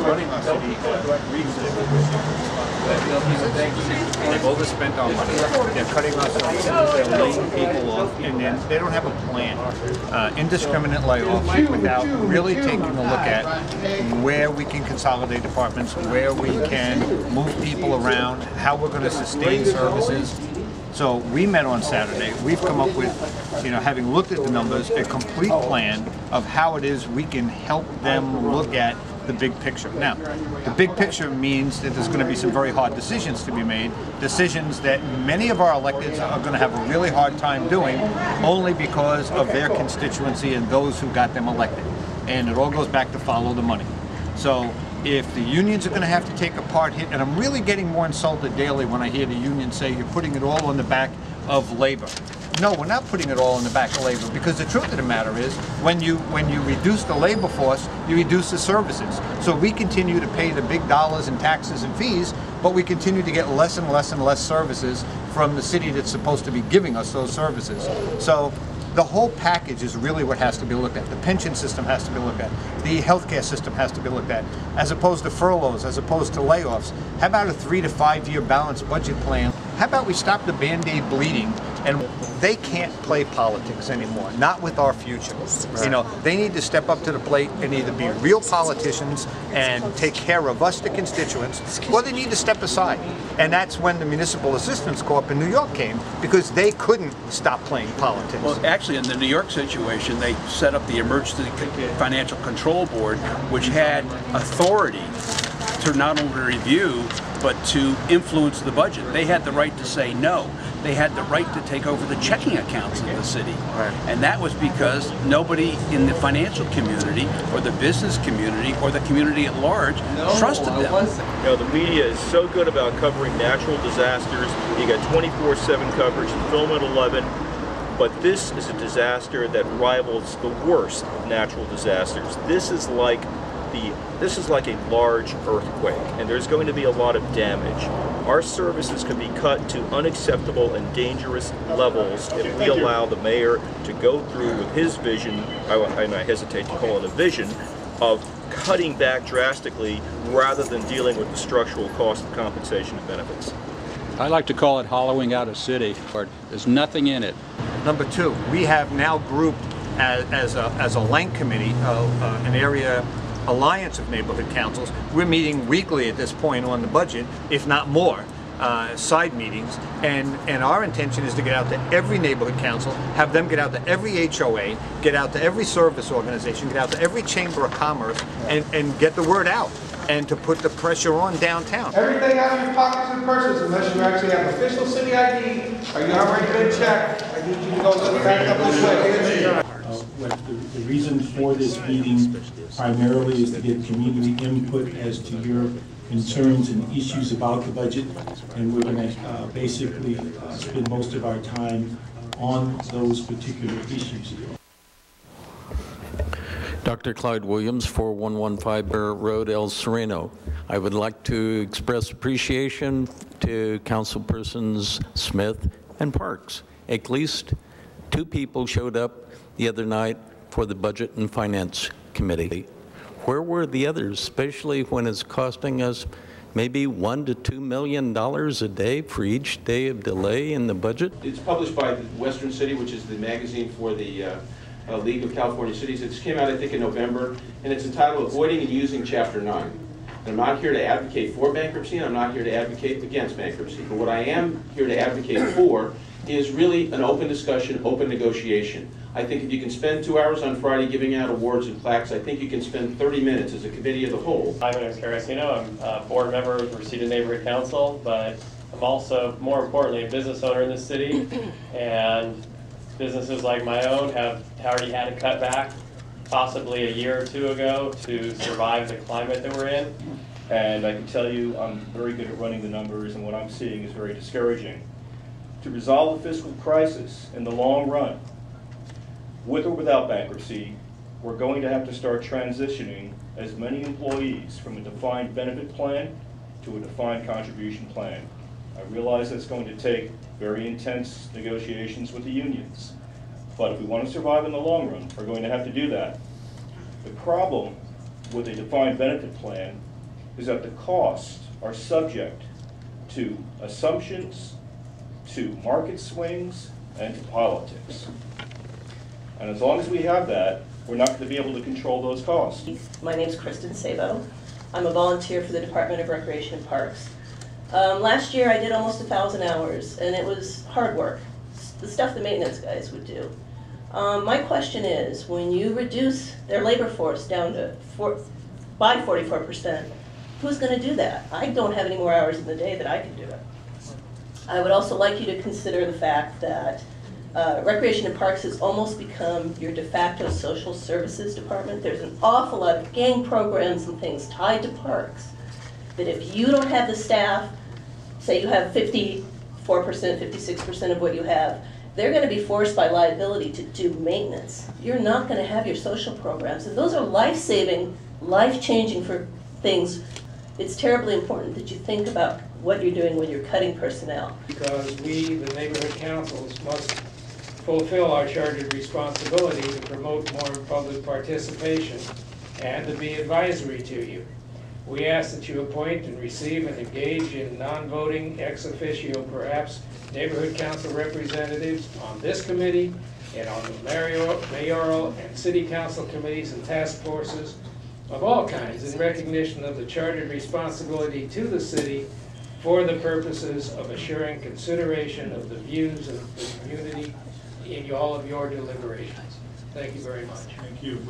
running our city they've overspent our money. They're cutting our services. They're laying people off, and then they don't have a plan. Indiscriminate layoffs without really taking a look at where we can consolidate departments, where we can move people around, how we're going to sustain services. So we met on Saturday. We've come up with, having looked at the numbers, a complete plan of how it is we can help them look at the big picture. Now, the big picture means that there's going to be some very hard decisions to be made, decisions that many of our electeds are going to have a really hard time doing only because of their constituency and those who got them elected. And it all goes back to follow the money. So if the unions are going to have to take a part hit, and I'm really getting more insulted daily when I hear the unions say you're putting it all on the back of labor. No, we're not putting it all in the back of labor, because the truth of the matter is when you reduce the labor force, you reduce the services. So we continue to pay the big dollars in taxes and fees, but we continue to get less and less and less services from the city that's supposed to be giving us those services. So the whole package is really what has to be looked at. The pension system has to be looked at. The healthcare system has to be looked at, as opposed to furloughs, as opposed to layoffs. How about a 3 to 5 year balanced budget plan? How about we stop the Band-Aid bleeding? And they can't play politics anymore, not with our future. Right. They need to step up to the plate and either be real politicians and take care of us, the constituents, or they need to step aside. And that's when the Municipal Assistance Corp in New York came, because they couldn't stop playing politics. Well, actually, in the New York situation, they set up the Emergency Financial Control Board, which had authority to not only review, but to influence the budget. They had the right to say no. They had the right to take over the checking accounts of the city. Right. And that was because nobody in the financial community or the business community or the community at large trusted them. The media is so good about covering natural disasters. You got 24/7 coverage, Film at 11, but this is a disaster that rivals the worst natural disasters. This is like a large earthquake, and there's going to be a lot of damage. Our services can be cut to unacceptable and dangerous levels if we allow the mayor to go through with his vision, and I hesitate to call it a vision, of cutting back drastically rather than dealing with the structural cost of compensation and benefits. I like to call it hollowing out a city. There's nothing in it. Number two, we have now grouped as a LANC committee, an area alliance of neighborhood councils. We're meeting weekly at this point on the budget, if not more, side meetings, and our intention is to get out to every neighborhood council, have them get out to every HOA, get out to every service organization, get out to every chamber of commerce, and get the word out, and to put the pressure on downtown. Everything out of your pockets and purses, unless you actually have official city ID, or you already been checked, I need you to go look back up this way. The reason for this meeting primarily is to get community input as to your concerns and issues about the budget, and we're going to basically spend most of our time on those particular issues. Dr. Clyde Williams, 4115 Barrett Road, El Sereno. I would like to express appreciation to Councilpersons Smith and Parks. At least 2 people showed up the other night for the Budget and Finance Committee. Where were the others, especially when it's costing us maybe $1 to $2 million a day for each day of delay in the budget? It's published by the Western City, which is the magazine for the League of California Cities. It came out, I think, in November, and it's entitled Avoiding and Using Chapter 9. And I'm not here to advocate for bankruptcy, and I'm not here to advocate against bankruptcy. But what I am here to advocate for is really an open discussion, open negotiation. I think if you can spend 2 hours on Friday giving out awards and plaques, I think you can spend 30 minutes as a committee of the whole. My name is Carasino. I'm a board member of Reseda Neighborhood Council, but I'm also, more importantly, a business owner in the city. And businesses like my own have already had to cut back, possibly a year or 2 ago, to survive the climate that we're in. And I can tell you I'm very good at running the numbers, and what I'm seeing is very discouraging. To resolve the fiscal crisis in the long run, with or without bankruptcy, we're going to have to start transitioning as many employees from a defined benefit plan to a defined contribution plan. I realize that's going to take very intense negotiations with the unions, but if we want to survive in the long run, we're going to have to do that. The problem with a defined benefit plan is that the costs are subject to assumptions, to market swings, and to politics. And as long as we have that, we're not going to be able to control those costs. My name's Kristen Sabo. I'm a volunteer for the Department of Recreation and Parks. Last year I did almost 1,000 hours, and it was hard work, the stuff the maintenance guys would do. My question is, when you reduce their labor force down to by 44%, who's going to do that? I don't have any more hours in the day that I can do it. I would also like you to consider the fact that Recreation and Parks has almost become your de facto social services department. There's an awful lot of gang programs and things tied to parks that if you don't have the staff, say you have 54%, 56% of what you have, they're going to be forced by liability to do maintenance. You're not going to have your social programs. And those are life-saving, life-changing for things. It's terribly important that you think about what you're doing when you're cutting personnel. Because we, the neighborhood councils, must fulfill our chartered responsibility to promote more public participation and to be advisory to you. We ask that you appoint and receive and engage in non-voting ex officio, perhaps neighborhood council representatives on this committee and on the mayoral and city council committees and task forces of all kinds in recognition of the chartered responsibility to the city for the purposes of assuring consideration of the views of the community in all of your deliberations. Thank you very much. Thank you.